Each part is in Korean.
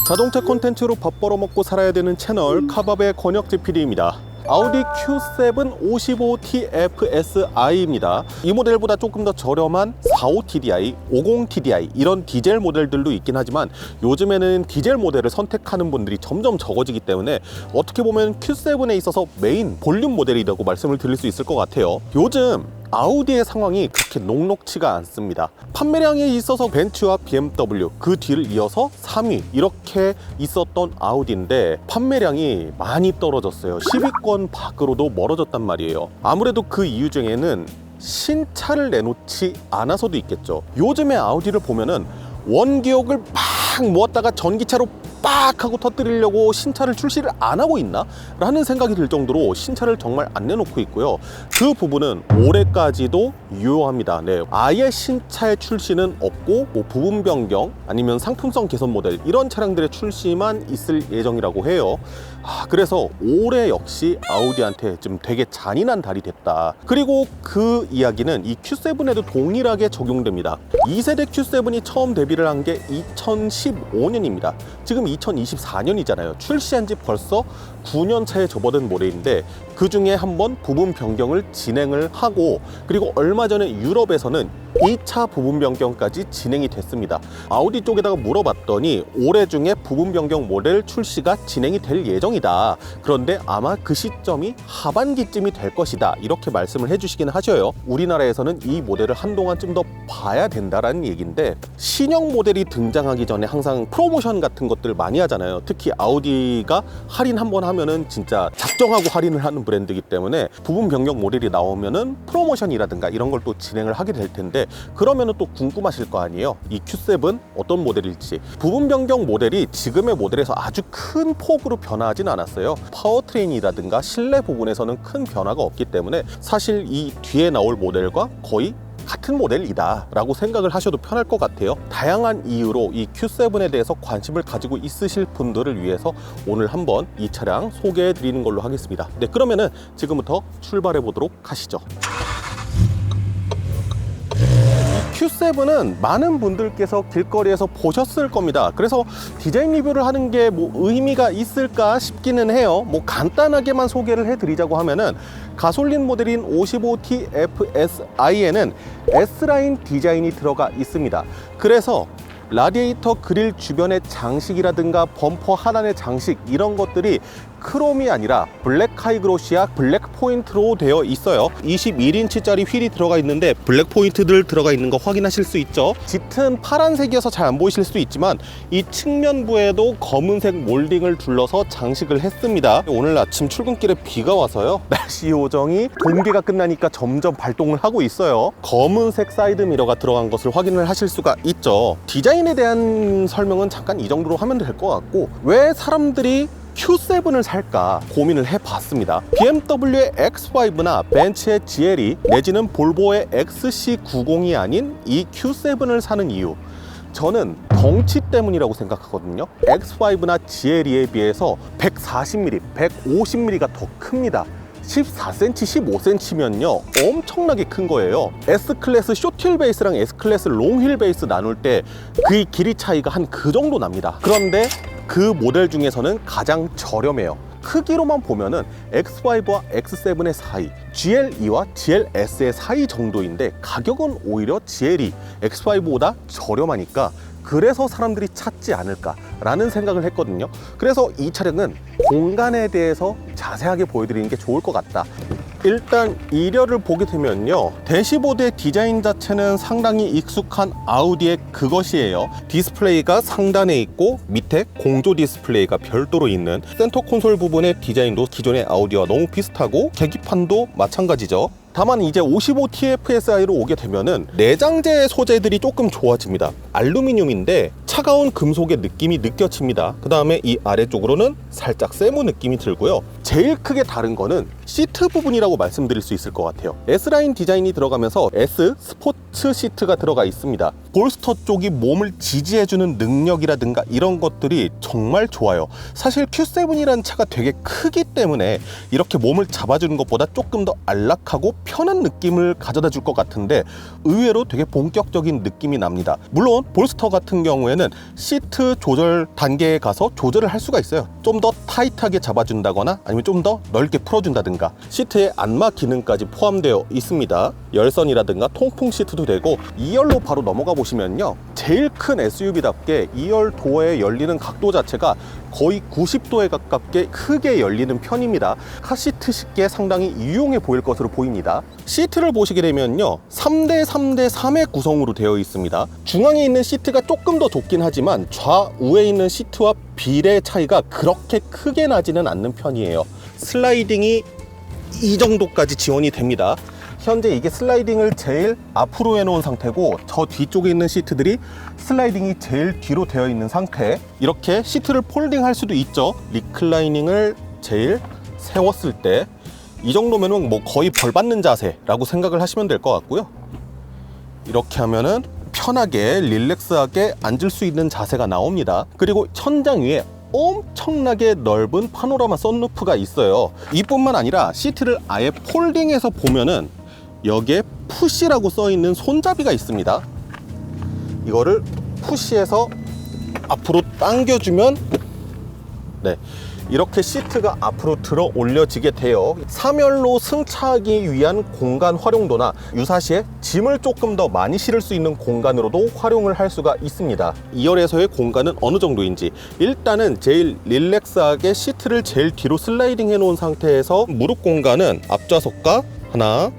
자동차 콘텐츠로 밥 벌어먹고 살아야 되는 채널 카밥의 권혁지 PD입니다. 아우디 Q7 55TFSI입니다. 이 모델보다 조금 더 저렴한 45TDI, 50TDI 이런 디젤 모델들도 있긴 하지만 요즘에는 디젤 모델을 선택하는 분들이 점점 적어지기 때문에 어떻게 보면 Q7에 있어서 메인 볼륨 모델이라고 말씀을 드릴 수 있을 것 같아요. 요즘 아우디의 상황이 그렇게 녹록치가 않습니다. 판매량에 있어서 벤츠와 BMW, 그 뒤를 이어서 3위 이렇게 있었던 아우디인데 판매량이 많이 떨어졌어요. 10위권 밖으로도 멀어졌단 말이에요. 아무래도 그 이유 중에는 신차를 내놓지 않아서도 있겠죠. 요즘의 아우디를 보면은 원기옥을 막 모았다가 전기차로 빡 하고 터뜨리려고 신차를 출시를 안 하고 있나? 라는 생각이 들 정도로 신차를 정말 안 내놓고 있고요. 그 부분은 올해까지도 유효합니다. 네, 아예 신차의 출시는 없고 뭐 부분 변경 아니면 상품성 개선 모델 이런 차량들의 출시만 있을 예정이라고 해요. 그래서 올해 역시 아우디한테 좀 되게 잔인한 달이 됐다. 그리고 그 이야기는 이 Q7에도 동일하게 적용됩니다. 2세대 Q7이 처음 데뷔를 한 게 2015년입니다. 지금 2024년이잖아요. 출시한 지 벌써 9년 차에 접어든 모델인데 그 중에 한번 부분 변경을 진행을 하고 그리고 얼마 전에 유럽에서는 2차 부분 변경까지 진행이 됐습니다. 아우디 쪽에다가 물어봤더니 올해 중에 부분 변경 모델 출시가 진행이 될 예정이다. 그런데 아마 그 시점이 하반기쯤이 될 것이다. 이렇게 말씀을 해주시긴 하셔요. 우리나라에서는 이 모델을 한동안 좀 더 봐야 된다라는 얘기인데 신형 모델이 등장하기 전에 항상 프로모션 같은 것들 많이 하잖아요. 특히 아우디가 할인 한번 하면은 진짜 작정하고 할인을 하는 브랜드이기 때문에 부분 변경 모델이 나오면은 프로모션이라든가 이런 걸 또 진행을 하게 될 텐데 그러면은 또 궁금하실 거 아니에요. 이 Q7 어떤 모델일지. 부분 변경 모델이 지금의 모델에서 아주 큰 폭으로 변화하진 않았어요. 파워트레인이라든가 실내 부분에서는 큰 변화가 없기 때문에 사실 이 뒤에 나올 모델과 거의 같은 모델이다 라고 생각을 하셔도 편할 것 같아요. 다양한 이유로 이 Q7에 대해서 관심을 가지고 있으실 분들을 위해서 오늘 한번 이 차량 소개해 드리는 걸로 하겠습니다. 네, 그러면은 지금부터 출발해 보도록 하시죠. Q7은 많은 분들께서 길거리에서 보셨을 겁니다. 그래서 디자인 리뷰를 하는 게 뭐 의미가 있을까 싶기는 해요. 뭐 간단하게만 소개를 해드리자고 하면은 가솔린 모델인 55TFSI에는 S라인 디자인이 들어가 있습니다. 그래서 라디에이터 그릴 주변의 장식이라든가 범퍼 하단의 장식 이런 것들이 크롬이 아니라 블랙 하이그로시아 블랙 포인트로 되어 있어요. 21인치짜리 휠이 들어가 있는데 블랙 포인트들 들어가 있는 거 확인하실 수 있죠. 짙은 파란색이어서 잘 안 보이실 수 있지만 이 측면부에도 검은색 몰딩을 둘러서 장식을 했습니다. 오늘 아침 출근길에 비가 와서요. 날씨 요정이 동계가 끝나니까 점점 발동을 하고 있어요. 검은색 사이드 미러가 들어간 것을 확인을 하실 수가 있죠. 디자인에 대한 설명은 잠깐 이 정도로 하면 될 것 같고 왜 사람들이 Q7을 살까 고민을 해봤습니다. BMW의 X5나 벤츠의 GLE 내지는 볼보의 XC90이 아닌 이 Q7을 사는 이유, 저는 덩치 때문이라고 생각하거든요. X5나 GLE에 비해서 140mm, 150mm가 더 큽니다. 14cm, 15cm면요 엄청나게 큰 거예요. S클래스 쇼틸 베이스랑 S클래스 롱휠 베이스 나눌 때 그 길이 차이가 한 그 정도 납니다. 그런데 그 모델 중에서는 가장 저렴해요. 크기로만 보면은 X5와 X7의 사이, GLE와 GLS의 사이 정도인데 가격은 오히려 GLE, X5보다 저렴하니까 그래서 사람들이 찾지 않을까라는 생각을 했거든요. 그래서 이 차량은 공간에 대해서 자세하게 보여드리는 게 좋을 것 같다. 일단 이려를 보게 되면요, 대시보드의 디자인 자체는 상당히 익숙한 아우디의 그것이에요. 디스플레이가 상단에 있고 밑에 공조 디스플레이가 별도로 있는 센터 콘솔 부분의 디자인도 기존의 아우디와 너무 비슷하고 계기판도 마찬가지죠. 다만 이제 55TFSI로 오게 되면은 내장재 소재들이 조금 좋아집니다. 알루미늄인데 차가운 금속의 느낌이 느껴집니다. 그 다음에 이 아래쪽으로는 살짝 세무 느낌이 들고요. 제일 크게 다른 거는 시트 부분이라고 말씀드릴 수 있을 것 같아요. S라인 디자인이 들어가면서 S 스포츠 시트가 들어가 있습니다. 볼스터 쪽이 몸을 지지해주는 능력이라든가 이런 것들이 정말 좋아요. 사실 Q7이라는 차가 되게 크기 때문에 이렇게 몸을 잡아주는 것보다 조금 더 안락하고 편한 느낌을 가져다 줄 것 같은데 의외로 되게 본격적인 느낌이 납니다. 물론 볼스터 같은 경우에는 시트 조절 단계에 가서 조절을 할 수가 있어요. 좀 더 타이트하게 잡아준다거나 아니면 좀 더 넓게 풀어준다든가 시트에 안마 기능까지 포함되어 있습니다. 열선이라든가 통풍 시트도 되고 2열로 바로 넘어가 보시면요, 제일 큰 SUV답게 2열 도어의 열리는 각도 자체가 거의 90도에 가깝게 크게 열리는 편입니다. 카시트 식기에 상당히 유용해 보일 것으로 보입니다. 시트를 보시게 되면요, 3대3의 구성으로 되어 있습니다. 중앙에 있는 시트가 조금 더 좁긴 하지만 좌우에 있는 시트와 비례 차이가 그렇게 크게 나지는 않는 편이에요. 슬라이딩이 이 정도까지 지원이 됩니다. 현재 이게 슬라이딩을 제일 앞으로 해놓은 상태고 저 뒤쪽에 있는 시트들이 슬라이딩이 제일 뒤로 되어 있는 상태. 이렇게 시트를 폴딩 할 수도 있죠. 리클라이닝을 제일 세웠을 때 이 정도면은 뭐 거의 벌 받는 자세라고 생각을 하시면 될 것 같고요. 이렇게 하면은 편하게 릴렉스하게 앉을 수 있는 자세가 나옵니다. 그리고 천장 위에 엄청나게 넓은 파노라마 선루프가 있어요. 이뿐만 아니라 시트를 아예 폴딩해서 보면은 여기에 푸시라고 써있는 손잡이가 있습니다. 이거를 푸시해서 앞으로 당겨주면 네, 이렇게 시트가 앞으로 들어 올려지게 돼요. 3열로 승차하기 위한 공간 활용도나 유사시에 짐을 조금 더 많이 실을 수 있는 공간으로도 활용을 할 수가 있습니다. 2열에서의 공간은 어느 정도인지, 일단은 제일 릴렉스하게 시트를 제일 뒤로 슬라이딩 해 놓은 상태에서 무릎 공간은 앞좌석과 하나,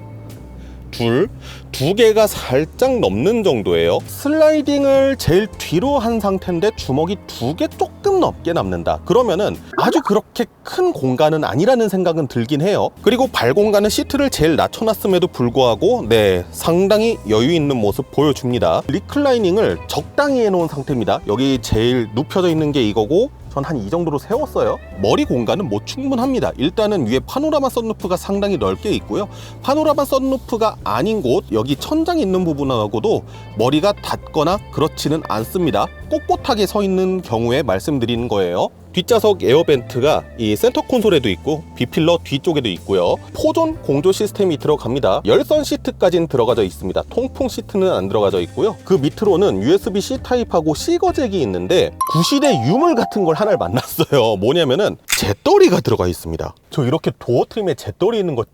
두 개가 살짝 넘는 정도예요. 슬라이딩을 제일 뒤로 한 상태인데 주먹이 2개 조금 넘게 남는다. 그러면은 아주 그렇게 큰 공간은 아니라는 생각은 들긴 해요. 그리고 발 공간은 시트를 제일 낮춰놨음에도 불구하고 네, 상당히 여유 있는 모습 보여줍니다. 리클라이닝을 적당히 해놓은 상태입니다. 여기 제일 눕혀져 있는 게 이거고 전 한 이 정도로 세웠어요. 머리 공간은 뭐 충분합니다. 일단은 위에 파노라마 선루프가 상당히 넓게 있고요. 파노라마 선루프가 아닌 곳, 여기 천장 있는 부분하고도 머리가 닿거나 그렇지는 않습니다. 꼿꼿하게 서 있는 경우에 말씀드리는 거예요. 뒷좌석 에어벤트가 이 센터 콘솔에도 있고 B필러 뒤쪽에도 있고요. 포존 공조 시스템이 들어갑니다. 열선 시트까지는 들어가져 있습니다. 통풍 시트는 안 들어가져 있고요. 그 밑으로는 USB-C 타입하고 C거잭이 있는데 구시대 유물 같은 걸 하나를 만났어요. 뭐냐면은 잿더리가 들어가 있습니다. 저 이렇게 도어 트림에 잿더리 있는 거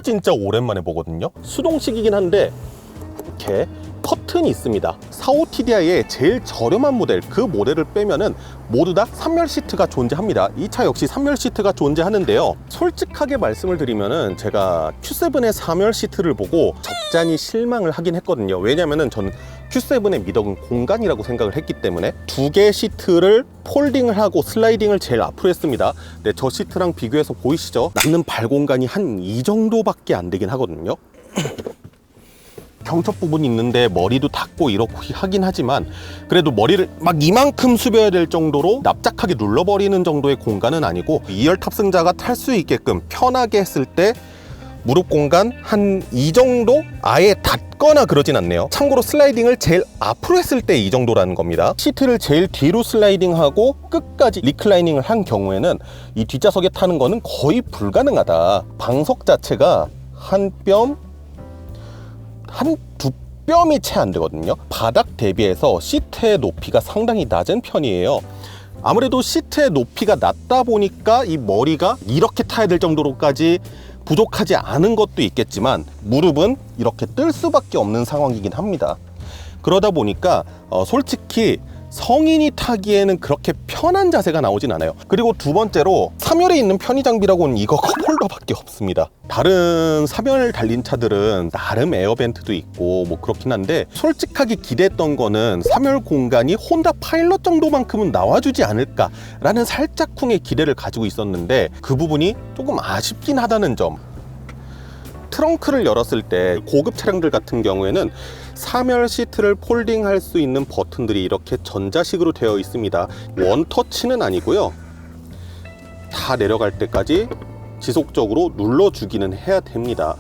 진짜 오랜만에 보거든요. 수동식이긴 한데 이렇게 커튼이 있습니다. 45TDI의 제일 저렴한 모델, 그 모델을 빼면은 모두 다 3열 시트가 존재합니다. 이 차 역시 3열 시트가 존재하는데요. 솔직하게 말씀을 드리면은 제가 Q7의 3열 시트를 보고 적잖이 실망을 하긴 했거든요. 왜냐면은 저는 Q7의 미덕은 공간이라고 생각을 했기 때문에 2개의 시트를 폴딩을 하고 슬라이딩을 제일 앞으로 했습니다. 네, 저 시트랑 비교해서 보이시죠? 남는 발 공간이 한 이 정도밖에 안 되긴 하거든요. 경첩 부분이 있는데 머리도 닿고 이렇게 하긴 하지만 그래도 머리를 막 이만큼 숙여야 될 정도로 납작하게 눌러버리는 정도의 공간은 아니고 2열 탑승자가 탈 수 있게끔 편하게 했을 때 무릎 공간 한 이 정도? 아예 닿거나 그러진 않네요. 참고로 슬라이딩을 제일 앞으로 했을 때 이 정도라는 겁니다. 시트를 제일 뒤로 슬라이딩하고 끝까지 리클라이닝을 한 경우에는 이 뒷좌석에 타는 거는 거의 불가능하다. 방석 자체가 두 뼘이 채 안 되거든요. 바닥 대비해서 시트의 높이가 상당히 낮은 편이에요. 아무래도 시트의 높이가 낮다 보니까 이 머리가 이렇게 타야 될 정도로까지 부족하지 않은 것도 있겠지만 무릎은 이렇게 뜰 수밖에 없는 상황이긴 합니다. 그러다 보니까 솔직히 성인이 타기에는 그렇게 편한 자세가 나오진 않아요. 그리고 두 번째로 3열에 있는 편의 장비라고는 이거 컵홀더밖에 없습니다. 다른 3열 달린 차들은 나름 에어벤트도 있고 뭐 그렇긴 한데 솔직하게 기대했던 거는 3열 공간이 혼다 파일럿 정도만큼은 나와주지 않을까라는 살짝쿵의 기대를 가지고 있었는데 그 부분이 조금 아쉽긴 하다는 점. 트렁크를 열었을 때 고급 차량들 같은 경우에는 3열 시트를 폴딩할 수 있는 버튼들이 이렇게 전자식으로 되어 있습니다. 원터치는 아니고요. 다 내려갈 때까지 지속적으로 눌러주기는 해야 됩니다.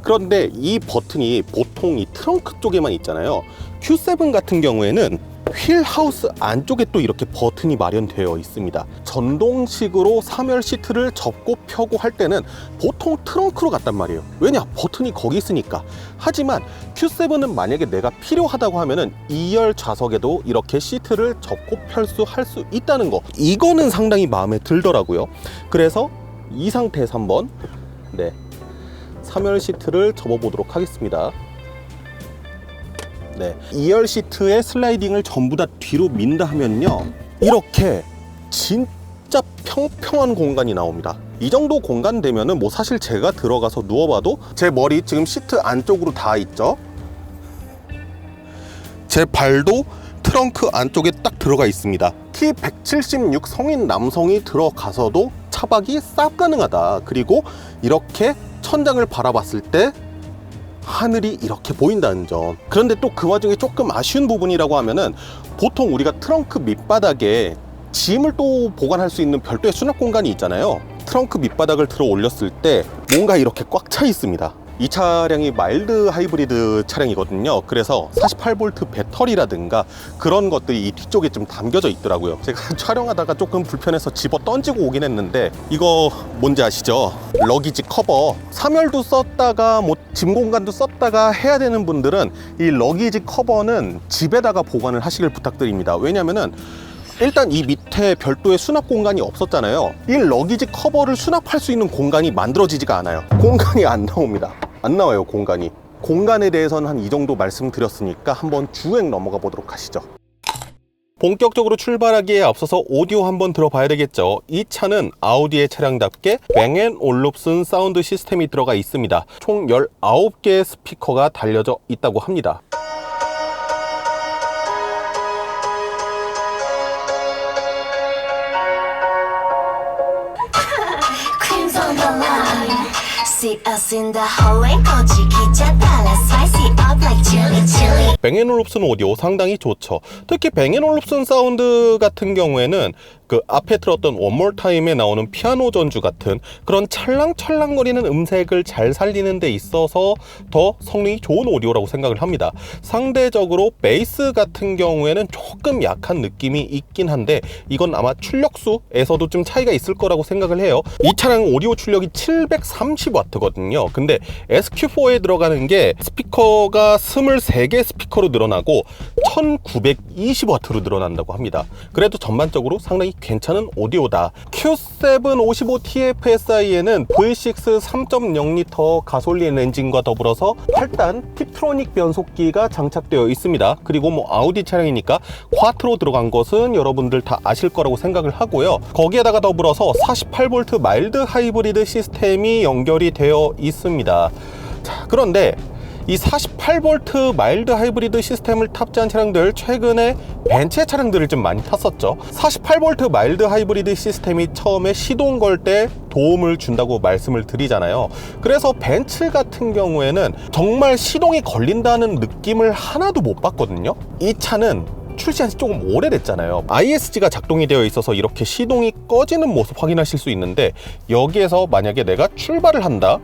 그런데 이 버튼이 보통 이 트렁크 쪽에만 있잖아요. Q7 같은 경우에는 휠하우스 안쪽에 또 이렇게 버튼이 마련되어 있습니다. 전동식으로 3열 시트를 접고 펴고 할 때는 보통 트렁크로 갔단 말이에요. 왜냐? 버튼이 거기 있으니까. 하지만 Q7은 만약에 내가 필요하다고 하면은 2열 좌석에도 이렇게 시트를 접고 할 수 있다는 거, 이거는 상당히 마음에 들더라고요. 그래서 이 상태에서 한번 3열 시트를 접어보도록 하겠습니다. 2열 시트의 슬라이딩을 전부 다 뒤로 민다 하면요, 이렇게 진짜 평평한 공간이 나옵니다. 이 정도 공간 되면은 뭐 사실 제가 들어가서 누워봐도 제 머리 지금 시트 안쪽으로 다 있죠. 제 발도 트렁크 안쪽에 딱 들어가 있습니다. 키 176 성인 남성이 들어가서도 차박이 싹 가능하다. 그리고 이렇게 천장을 바라봤을 때 하늘이 이렇게 보인다는 점. 그런데 또 그 와중에 조금 아쉬운 부분이라고 하면은, 보통 우리가 트렁크 밑바닥에 짐을 또 보관할 수 있는 별도의 수납 공간이 있잖아요. 트렁크 밑바닥을 들어 올렸을 때 뭔가 이렇게 꽉 차 있습니다. 이 차량이 마일드 하이브리드 차량이거든요. 그래서 48V 배터리라든가 그런 것들이 이 뒤쪽에 좀 담겨져 있더라고요. 제가 촬영하다가 조금 불편해서 집어 던지고 오긴 했는데, 이거 뭔지 아시죠? 러기지 커버. 3열도 썼다가 뭐 짐 공간도 썼다가 해야 되는 분들은 이 러기지 커버는 집에다가 보관을 하시길 부탁드립니다. 왜냐면은 일단 이 밑에 별도의 수납 공간이 없었잖아요. 이 러기지 커버를 수납할 수 있는 공간이 만들어지지가 않아요. 공간이 안 나옵니다. 안 나와요, 공간이. 공간에 대해서는 한 이 정도 말씀드렸으니까 한번 주행 넘어가 보도록 하시죠. 본격적으로 출발하기에 앞서서 오디오 한번 들어봐야 되겠죠. 이 차는 아우디의 차량답게 뱅앤올룹슨 사운드 시스템이 들어가 있습니다. 총 19개의 스피커가 달려져 있다고 합니다. 뱅앤올룹슨 오디오 상당히 좋죠. 특히 뱅앤올룹슨 사운드 같은 경우에는 그 앞에 들었던 One More Time에 나오는 피아노 전주 같은 그런 찰랑찰랑거리는 음색을 잘 살리는 데 있어서 더 성능이 좋은 오디오라고 생각을 합니다. 상대적으로 베이스 같은 경우에는 조금 약한 느낌이 있긴 한데, 이건 아마 출력수에서도 좀 차이가 있을 거라고 생각을 해요. 이 차량 오디오 출력이 730W거든요. 근데 SQ4에 들어가는 게 스피커가 23개 스피커로 늘어나고 1920W로 늘어난다고 합니다. 그래도 전반적으로 상당히 괜찮은 오디오다. Q7 55TFSI에는 V6 3.0L 가솔린 엔진과 더불어서 8단 팁트로닉 변속기가 장착되어 있습니다. 그리고 뭐 아우디 차량이니까 콰트로 들어간 것은 여러분들 다 아실 거라고 생각을 하고요. 거기에다가 더불어서 48V 마일드 하이브리드 시스템이 연결이 되어 있습니다. 자, 그런데 이 48V 마일드 하이브리드 시스템을 탑재한 차량들, 최근에 벤츠의 차량들을 좀 많이 탔었죠. 48V 마일드 하이브리드 시스템이 처음에 시동 걸 때 도움을 준다고 말씀을 드리잖아요. 그래서 벤츠 같은 경우에는 정말 시동이 걸린다는 느낌을 하나도 못 받거든요. 이 차는 출시한 지 조금 오래됐잖아요. ISG가 작동이 되어 있어서 이렇게 시동이 꺼지는 모습 확인하실 수 있는데, 여기에서 만약에 내가 출발을 한다,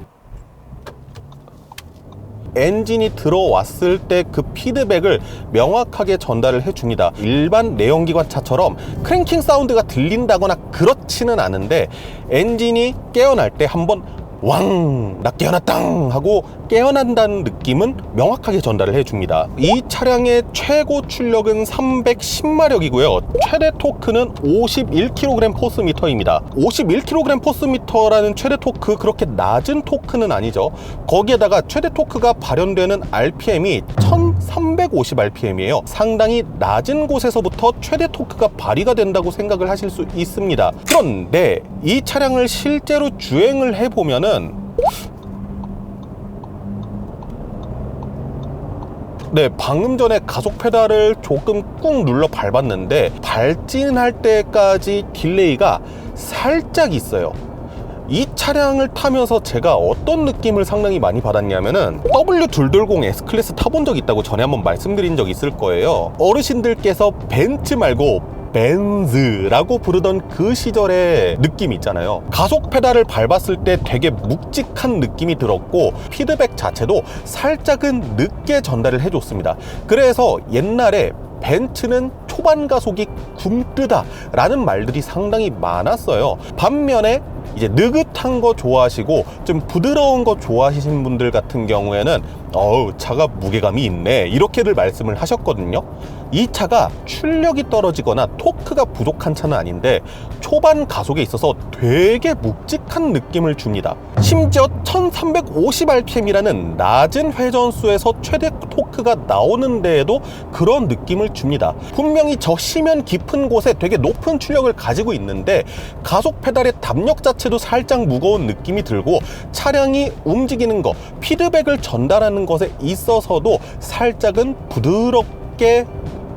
엔진이 들어왔을 때 그 피드백을 명확하게 전달을 해줍니다. 일반 내연기관 차처럼 크랭킹 사운드가 들린다거나 그렇지는 않은데, 엔진이 깨어날 때 한번 왕! 나 깨어났당! 하고 깨어난다는 느낌은 명확하게 전달을 해줍니다. 이 차량의 최고 출력은 310마력이고요. 최대 토크는 51kg 포스미터입니다. 51kg 포스미터라는 최대 토크, 그렇게 낮은 토크는 아니죠. 거기에다가 최대 토크가 발현되는 RPM이 1350rpm이에요. 상당히 낮은 곳에서부터 최대 토크가 발휘가 된다고 생각을 하실 수 있습니다. 그런데 이 차량을 실제로 주행을 해보면은 방금 전에 가속 페달을 조금 꾹 눌러 밟았는데 발진할 때까지 딜레이가 살짝 있어요. 이 차량을 타면서 제가 어떤 느낌을 상당히 많이 받았냐면은, W220 S클래스 타본 적 있다고 전에 한번 말씀드린 적 있을 거예요. 어르신들께서 벤츠 말고 벤즈라고 부르던 그 시절의 느낌이 있잖아요. 가속 페달을 밟았을 때 되게 묵직한 느낌이 들었고 피드백 자체도 살짝은 늦게 전달을 해줬습니다. 그래서 옛날에 벤츠는 초반 가속이 굼뜨다 라는 말들이 상당히 많았어요. 반면에 이제 느긋한 거 좋아하시고 좀 부드러운 거 좋아하시는 분들 같은 경우에는 차가 무게감이 있네 이렇게들 말씀을 하셨거든요. 이 차가 출력이 떨어지거나 토크가 부족한 차는 아닌데 초반 가속에 있어서 되게 묵직한 느낌을 줍니다. 심지어 1350rpm이라는 낮은 회전수에서 최대 토크가 나오는 데에도 그런 느낌을 줍니다. 분명히 저 시면 깊은 곳에 되게 높은 출력을 가지고 있는데 가속 페달의 담력 자체도 살짝 무거운 느낌이 들고 차량이 움직이는 거, 피드백을 전달하는 것에 있어서도 살짝은 부드럽게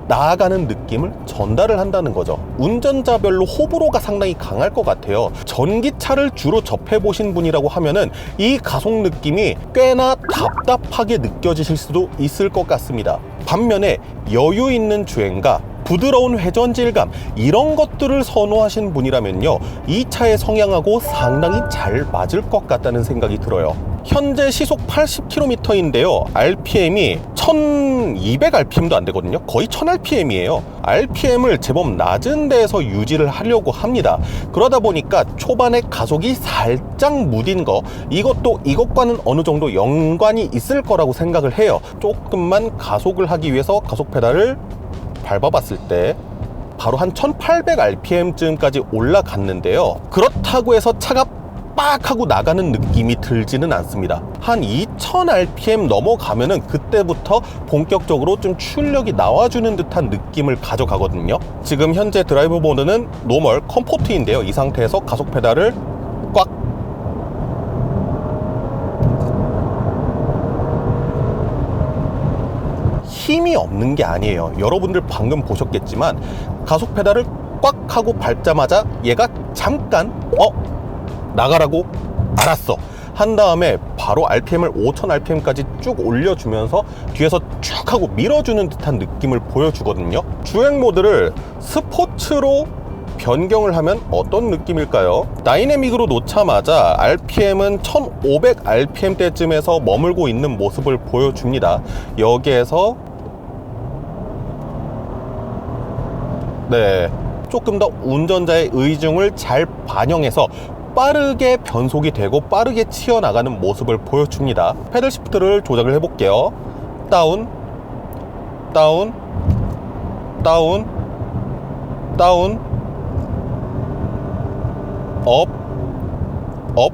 나아가는 느낌을 전달을 한다는 거죠. 운전자별로 호불호가 상당히 강할 것 같아요. 전기차를 주로 접해보신 분이라고 하면은 이 가속 느낌이 꽤나 답답하게 느껴지실 수도 있을 것 같습니다. 반면에 여유 있는 주행과 부드러운 회전 질감 이런 것들을 선호하신 분이라면요, 이 차의 성향하고 상당히 잘 맞을 것 같다는 생각이 들어요. 현재 시속 80km인데요 RPM이 1200rpm도 안 되거든요. 거의 1000rpm이에요 RPM을 제법 낮은 데에서 유지를 하려고 합니다. 그러다 보니까 초반에 가속이 살짝 무딘 거, 이것도 이것과는 어느 정도 연관이 있을 거라고 생각을 해요. 조금만 가속을 하기 위해서 가속 페달을 밟아봤을 때 바로 한 1800rpm쯤까지 올라갔는데요. 그렇다고 해서 차가 빡 하고 나가는 느낌이 들지는 않습니다. 한 2000rpm 넘어가면은 그때부터 본격적으로 좀 출력이 나와주는 듯한 느낌을 가져가거든요. 지금 현재 드라이브 모드는 노멀 컴포트인데요. 이 상태에서 가속 페달을 꽉 힘이 없는 게 아니에요. 여러분들 방금 보셨겠지만 가속 페달을 꽉 하고 밟자마자 얘가 잠깐 나가라고 알았어 한 다음에 바로 RPM을 5000rpm까지 쭉 올려주면서 뒤에서 쭉 하고 밀어주는 듯한 느낌을 보여주거든요. 주행 모드를 스포츠로 변경을 하면 어떤 느낌일까요? 다이내믹으로 놓자마자 RPM은 1500rpm대쯤에서 머물고 있는 모습을 보여줍니다. 여기에서 조금 더 운전자의 의중을 잘 반영해서 빠르게 변속이 되고 빠르게 튀어나가는 모습을 보여줍니다. 패들 시프트를 조작을 해볼게요. 다운, 다운, 다운, 다운, 업, 업,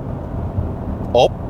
업.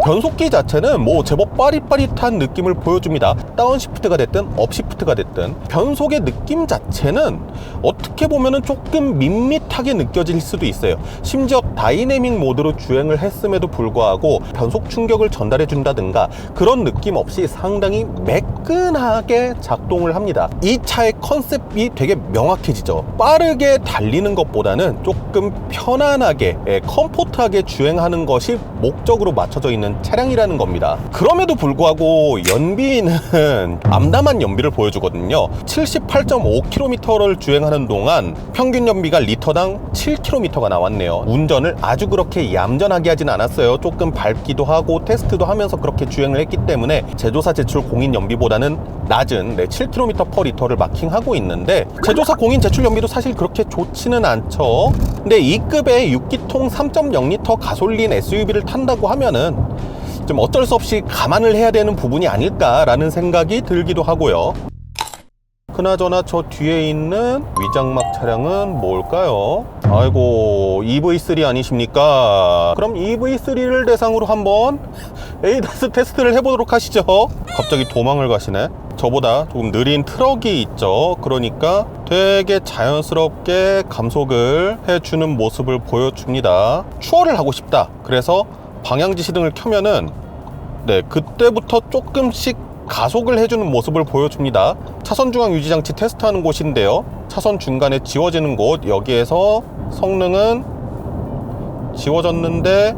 변속기 자체는 뭐 제법 빠릿빠릿한 느낌을 보여줍니다. 다운 시프트가 됐든 업 시프트가 됐든 변속의 느낌 자체는 어떻게 보면은 조금 밋밋하게 느껴질 수도 있어요. 심지어 다이내믹 모드로 주행을 했음에도 불구하고 변속 충격을 전달해 준다든가 그런 느낌 없이 상당히 매끈하게 작동을 합니다. 이 차의 컨셉이 되게 명확해지죠. 빠르게 달리는 것보다는 조금 편안하게 컴포트하게 주행하는 것이 목적으로 맞춰져 있는 차량이라는 겁니다. 그럼에도 불구하고 연비는 암담한 연비를 보여주거든요. 78.5km를 주행하는 동안 평균 연비가 리터당 7km가 나왔네요. 운전을 아주 그렇게 얌전하게 하진 않았어요. 조금 밟기도 하고 테스트도 하면서 그렇게 주행을 했기 때문에 제조사 제출 공인 연비보다는 낮은 7km per 리터를 마킹하고 있는데 제조사 공인 제출 연비도 사실 그렇게 좋지는 않죠. 근데 이 급의 6기통 3.0L 가솔린 SUV를 탄다고 하면은 좀 어쩔 수 없이 감안을 해야 되는 부분이 아닐까라는 생각이 들기도 하고요. 그나저나 저 뒤에 있는 위장막 차량은 뭘까요? 아이고, EV3 아니십니까? 그럼 EV3를 대상으로 한번 에이다스 테스트를 해보도록 하시죠. 갑자기 도망을 가시네. 저보다 조금 느린 트럭이 있죠. 그러니까 되게 자연스럽게 감속을 해주는 모습을 보여줍니다. 추월을 하고 싶다. 그래서 방향지 시등을 켜면은 그때부터 조금씩 가속을 해주는 모습을 보여줍니다. 차선 중앙 유지장치 테스트하는 곳인데요. 차선 중간에 지워지는 곳, 여기에서 성능은 지워졌는데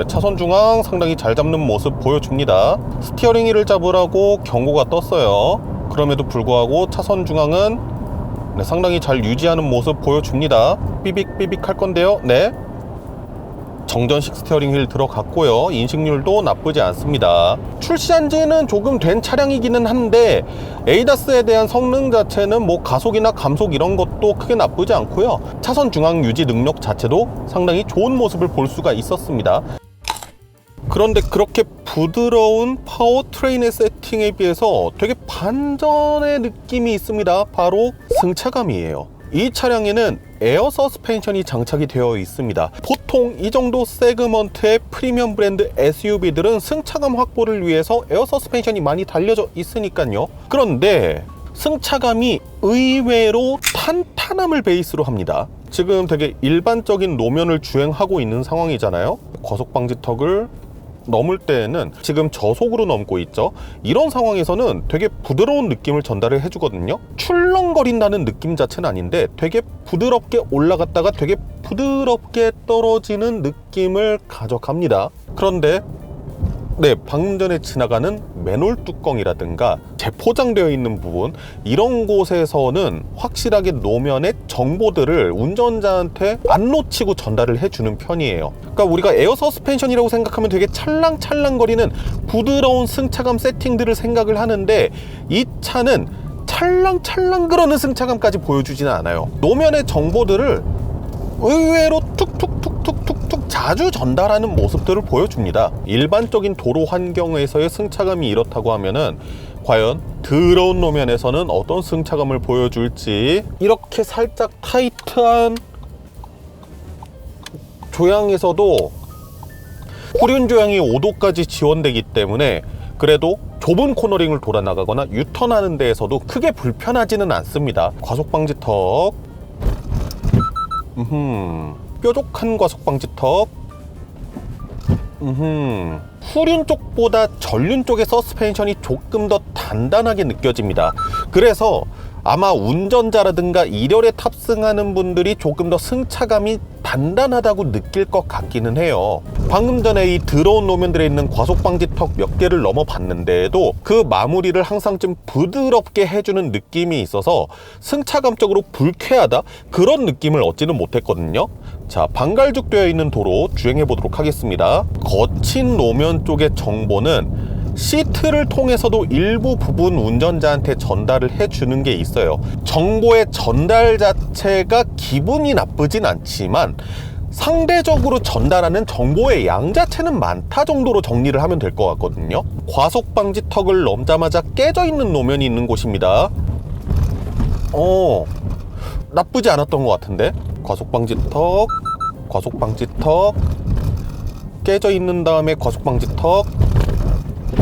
차선 중앙 상당히 잘 잡는 모습 보여줍니다. 스티어링 휠을 잡으라고 경고가 떴어요. 그럼에도 불구하고 차선 중앙은 네, 상당히 잘 유지하는 모습 보여줍니다. 삐빅삐빅 할 건데요. 네, 정전식 스티어링 휠 들어갔고요. 인식률도 나쁘지 않습니다. 출시한 지는 조금 된 차량이기는 한데 에이다스에 대한 성능 자체는 뭐 가속이나 감속 이런 것도 크게 나쁘지 않고요. 차선 중앙 유지 능력 자체도 상당히 좋은 모습을 볼 수가 있었습니다. 그런데 그렇게 부드러운 파워트레인의 세팅에 비해서 되게 반전의 느낌이 있습니다. 바로 승차감이에요. 이 차량에는 에어 서스펜션이 장착이 되어 있습니다. 보통 이 정도 세그먼트의 프리미엄 브랜드 SUV들은 승차감 확보를 위해서 에어 서스펜션이 많이 달려져 있으니까요. 그런데 승차감이 의외로 탄탄함을 베이스로 합니다. 지금 되게 일반적인 노면을 주행하고 있는 상황이잖아요. 과속 방지턱을 넘을 때에는 지금 저속으로 넘고 있죠. 이런 상황에서는 되게 부드러운 느낌을 전달을 해주거든요. 출렁거린다는 느낌 자체는 아닌데 되게 부드럽게 올라갔다가 되게 부드럽게 떨어지는 느낌을 가져갑니다. 그런데 네, 방금 전에 지나가는 맨홀 뚜껑이라든가 재포장되어 있는 부분, 이런 곳에서는 확실하게 노면의 정보들을 운전자한테 안 놓치고 전달을 해주는 편이에요. 그러니까 우리가 에어 서스펜션이라고 생각하면 되게 찰랑찰랑거리는 부드러운 승차감 세팅들을 생각을 하는데, 이 차는 찰랑찰랑 그러는 승차감까지 보여주지는 않아요. 노면의 정보들을 의외로 툭툭툭툭툭툭 자주 전달하는 모습들을 보여줍니다. 일반적인 도로 환경에서의 승차감이 이렇다고 하면은 과연 더러운 노면에서는 어떤 승차감을 보여줄지. 이렇게 살짝 타이트한 조향에서도 후륜 조향이 5도까지 지원되기 때문에 그래도 좁은 코너링을 돌아 나가거나 유턴하는 데에서도 크게 불편하지는 않습니다. 과속 방지턱, 뾰족한 과속 방지턱, 후륜 쪽보다 전륜 쪽의 서스펜션이 조금 더 단단하게 느껴집니다. 그래서 아마 운전자라든가 2렬에 탑승하는 분들이 조금 더 승차감이 단단하다고 느낄 것 같기는 해요. 방금 전에 이 더러운 노면들에 있는 과속 방지턱 몇 개를 넘어봤는데도 그 마무리를 항상 좀 부드럽게 해주는 느낌이 있어서 승차감적으로 불쾌하다, 그런 느낌을 얻지는 못했거든요. 자, 방갈죽 되어 있는 도로 주행해 보도록 하겠습니다. 거친 노면 쪽의 정보는 시트를 통해서도 일부 부분 운전자한테 전달을 해주는 게 있어요. 정보의 전달 자체가 기분이 나쁘진 않지만 상대적으로 전달하는 정보의 양 자체는 많다 정도로 정리를 하면 될 것 같거든요. 과속 방지턱을 넘자마자 깨져 있는 노면이 있는 곳입니다. 나쁘지 않았던 것 같은데. 과속 방지턱, 과속 방지턱, 깨져 있는 다음에 과속 방지턱.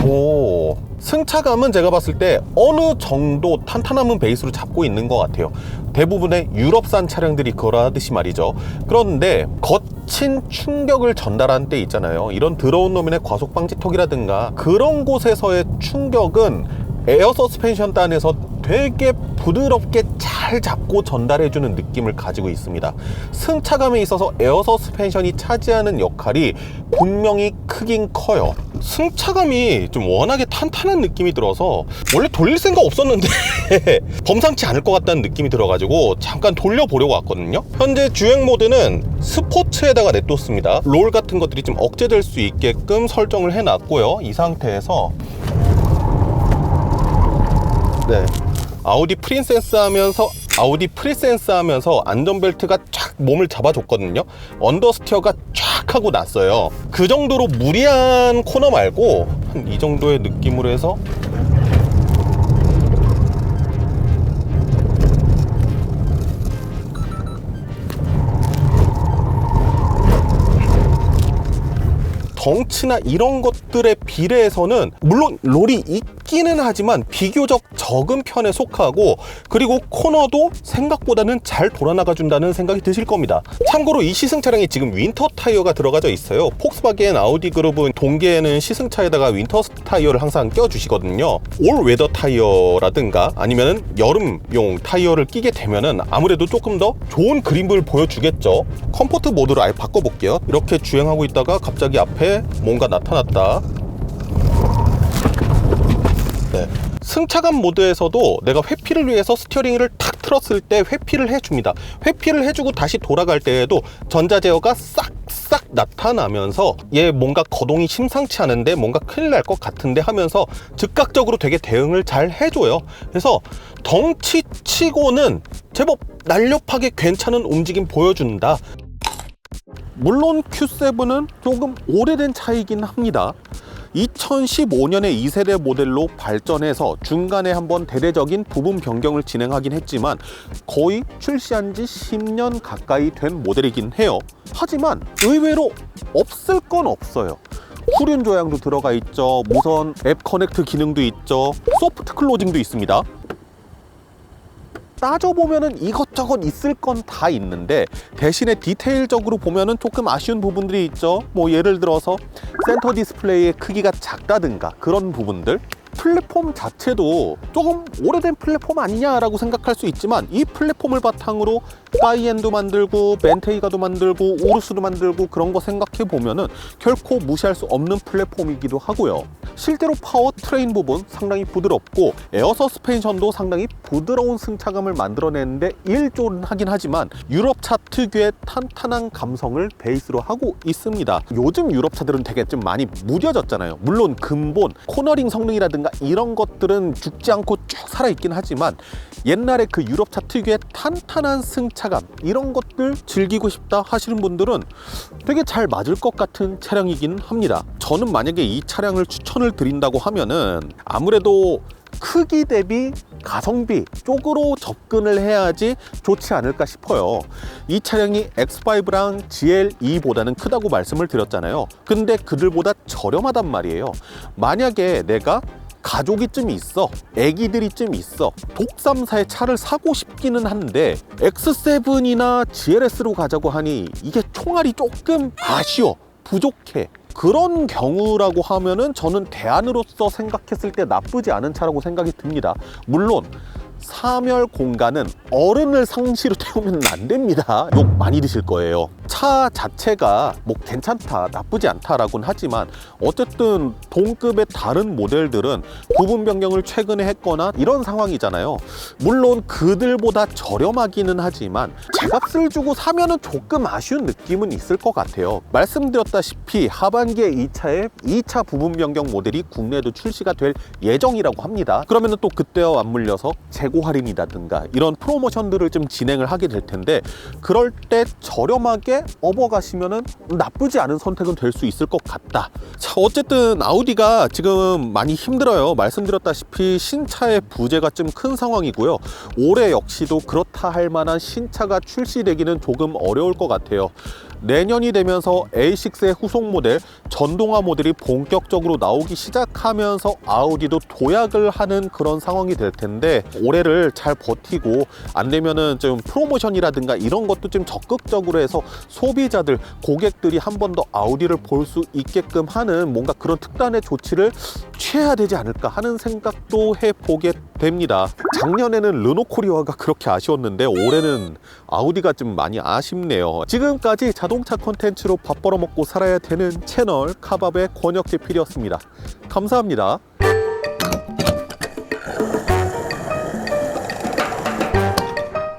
오, 승차감은 제가 봤을 때 어느 정도 탄탄함은 베이스로 잡고 있는 것 같아요. 대부분의 유럽산 차량들이 그러하듯이 말이죠. 그런데 거친 충격을 전달하는 때 있잖아요. 이런 더러운 노면의 과속 방지턱이라든가 그런 곳에서의 충격은 에어 서스펜션 단에서 되게 부드럽게 잘 잡고 전달해주는 느낌을 가지고 있습니다. 승차감에 있어서 에어 서스펜션이 차지하는 역할이 분명히 크긴 커요. 승차감이 좀 워낙에 탄탄한 느낌이 들어서 원래 돌릴 생각 없었는데 범상치 않을 것 같다는 느낌이 들어가지고 잠깐 돌려보려고 왔거든요. 현재 주행 모드는 스포츠에다가 냅뒀습니다. 롤 같은 것들이 좀 억제될 수 있게끔 설정을 해놨고요. 이 상태에서 네, 아우디 프리센스 하면서 안전벨트가 쫙 몸을 잡아줬거든요. 언더스티어가 쫙 하고 났어요. 그 정도로 무리한 코너 말고 한 이 정도의 느낌으로 해서 덩치나 이런 것들에 비례해서는 물론 롤이 있기는 하지만 비교적 적은 편에 속하고, 그리고 코너도 생각보다는 잘 돌아나가 준다는 생각이 드실 겁니다. 참고로 이 시승 차량이 지금 윈터 타이어가 들어가져 있어요. 폭스바겐 아우디 그룹은 동계에는 시승차에다가 윈터 타이어를 항상 껴주시거든요. 올 웨더 타이어라든가 아니면 여름용 타이어를 끼게 되면은 아무래도 조금 더 좋은 그립을 보여주겠죠. 컴포트 모드로 아예 바꿔볼게요. 이렇게 주행하고 있다가 갑자기 앞에 뭔가 나타났다. 네, 승차감 모드에서도 내가 회피를 위해서 스티어링을 탁 틀었을 때 회피를 해줍니다. 회피를 해주고 다시 돌아갈 때에도 전자제어가 싹싹 나타나면서 얘 뭔가 거동이 심상치 않은데 뭔가 큰일 날 것 같은데 하면서 즉각적으로 되게 대응을 잘 해줘요. 그래서 덩치치고는 제법 날렵하게 괜찮은 움직임 보여준다. 물론 Q7은 조금 오래된 차이긴 합니다. 2015년에 2세대 모델로 발전해서 중간에 한번 대대적인 부분 변경을 진행하긴 했지만 거의 출시한 지 10년 가까이 된 모델이긴 해요. 하지만 의외로 없을 건 없어요. 후륜 조향도 들어가 있죠. 무선 앱 커넥트 기능도 있죠. 소프트 클로징도 있습니다. 따져보면은 이것저것 있을 건 다 있는데 대신에 디테일적으로 보면은 조금 아쉬운 부분들이 있죠. 뭐 예를 들어서 센터 디스플레이의 크기가 작다든가 그런 부분들. 플랫폼 자체도 조금 오래된 플랫폼 아니냐라고 생각할 수 있지만 이 플랫폼을 바탕으로 사이엔도 만들고 벤테이가도 만들고 오르스도 만들고 그런 거 생각해 보면은 결코 무시할 수 없는 플랫폼이기도 하고요. 실제로 파워트레인 부분 상당히 부드럽고 에어 서스펜션도 상당히 부드러운 승차감을 만들어내는데 일조하긴 하지만 유럽차 특유의 탄탄한 감성을 베이스로 하고 있습니다. 요즘 유럽차들은 되게 좀 많이 무뎌졌잖아요. 물론 근본, 코너링 성능이라든가 이런 것들은 죽지 않고 쭉 살아있긴 하지만 옛날에 그 유럽차 특유의 탄탄한 승차감 이런 것들 즐기고 싶다 하시는 분들은 되게 잘 맞을 것 같은 차량이긴 합니다. 저는 만약에 이 차량을 추천을 드린다고 하면은 아무래도 크기 대비 가성비 쪽으로 접근을 해야지 좋지 않을까 싶어요. 이 차량이 X5랑 GLE보다는 크다고 말씀을 드렸잖아요. 근데 그들보다 저렴하단 말이에요. 만약에 내가 가족이 좀 있어, 애기들이 좀 있어, 독삼사의 차를 사고 싶기는 한데 X7이나 GLS로 가자고 하니 이게 총알이 조금 아쉬워, 부족해. 그런 경우라고 하면은 저는 대안으로서 생각했을 때 나쁘지 않은 차라고 생각이 듭니다. 물론 사멸 공간은 어른을 상시로 태우면 안 됩니다. 욕 많이 드실 거예요. 차 자체가 뭐 괜찮다, 나쁘지 않다라고는 하지만 어쨌든 동급의 다른 모델들은 부분 변경을 최근에 했거나 이런 상황이잖아요. 물론 그들보다 저렴하기는 하지만 제값을 주고 사면은 조금 아쉬운 느낌은 있을 것 같아요. 말씀드렸다시피 하반기에 이 차에 2차 부분 변경 모델이 국내에도 출시가 될 예정이라고 합니다. 그러면은 또 그때와 맞물려서 재고 할인이라든가 이런 프로모션들을 좀 진행을 하게 될 텐데 그럴 때 저렴하게 업어가시면은 나쁘지 않은 선택은 될 수 있을 것 같다. 자, 어쨌든 아우디가 지금 많이 힘들어요. 말씀드렸다시피 신차의 부재가 좀 큰 상황이고요. 올해 역시도 그렇다 할 만한 신차가 출시되기는 조금 어려울 것 같아요. 내년이 되면서 A6의 후속 모델 전동화 모델이 본격적으로 나오기 시작하면서 아우디도 도약을 하는 그런 상황이 될 텐데 올해를 잘 버티고 안 되면은 좀 프로모션이라든가 이런 것도 좀 적극적으로 해서 소비자들, 고객들이 한 번 더 아우디를 볼 수 있게끔 하는 뭔가 그런 특단의 조치를 취해야 되지 않을까 하는 생각도 해보게 됩니다. 작년에는 르노 코리아가 그렇게 아쉬웠는데 올해는 아우디가 좀 많이 아쉽네요. 지금까지 자동차 콘텐츠로 밥 벌어먹고 살아야 되는 채널 카밥의 권혁재필이었습니다. 감사합니다.